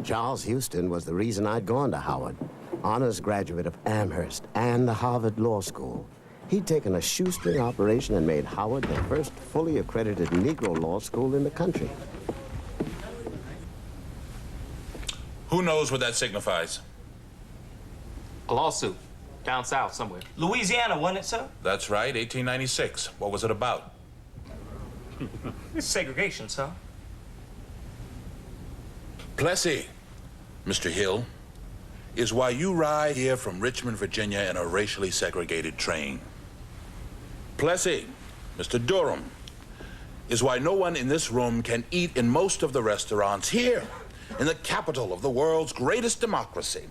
Charles Houston was the reason I'd gone to Howard. Honors graduate of Amherst and the Harvard Law School. He'd taken a shoestring operation and made Howard the first fully accredited Negro law school in the country. Who knows what that signifies? A lawsuit. Down south somewhere. Louisiana, wasn't it, sir? That's right, 1896. What was it about? Segregation, sir. Plessy, Mr. Hill, is why you ride here from Richmond, Virginia in a racially segregated train. Plessy, Mr. Durham, is why no one in this room can eat in most of the restaurants here, in the capital of the world's greatest democracy.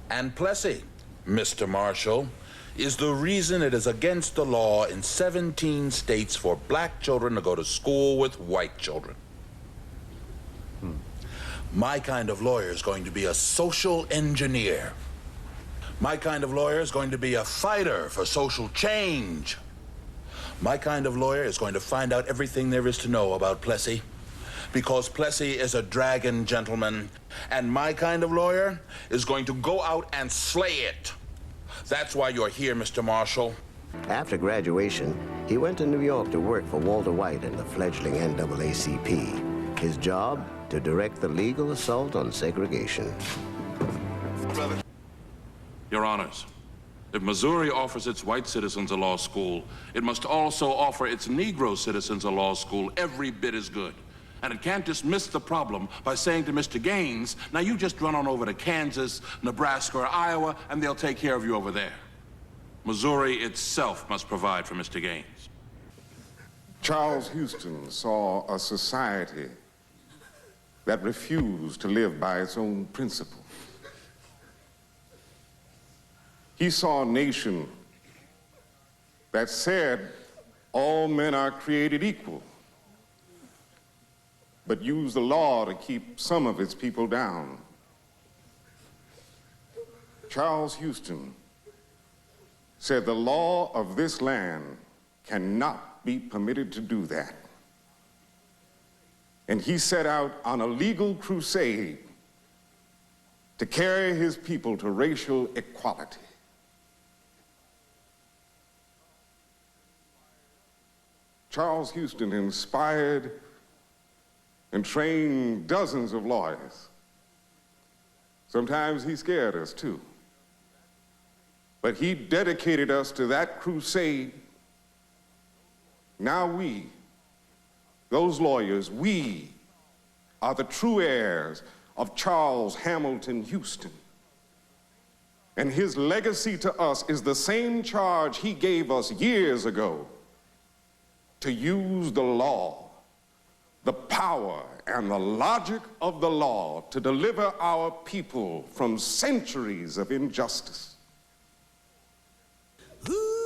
And Plessy, Mr. Marshall, is the reason it is against the law in 17 states for black children to go to school with white children. My kind of lawyer is going to be a social engineer. My kind of lawyer is going to be a fighter for social change. My kind of lawyer is going to find out everything there is to know about Plessy, because Plessy is a dragon gentleman, and my kind of lawyer is going to go out and slay it. That's why you're here, Mr. Marshall. After graduation, he went to New York to work for Walter White and the fledgling NAACP. His job? To direct the legal assault on segregation. Your Honors, if Missouri offers its white citizens a law school, it must also offer its Negro citizens a law school every bit as good. And it can't dismiss the problem by saying to Mr. Gaines, now you just run on over to Kansas, Nebraska, or Iowa, and they'll take care of you over there. Missouri itself must provide for Mr. Gaines. Charles Houston saw a society that refused to live by its own principles. He saw a nation that said all men are created equal, but used the law to keep some of its people down. Charles Houston said the law of this land cannot be permitted to do that. And he set out on a legal crusade to carry his people to racial equality. Charles Houston inspired and trained dozens of lawyers. Sometimes he scared us too. But he dedicated us to that crusade. Now we, those lawyers, we are the true heirs of Charles Hamilton Houston. And his legacy to us is the same charge he gave us years ago: to use the law, the power and the logic of the law to deliver our people from centuries of injustice. Ooh.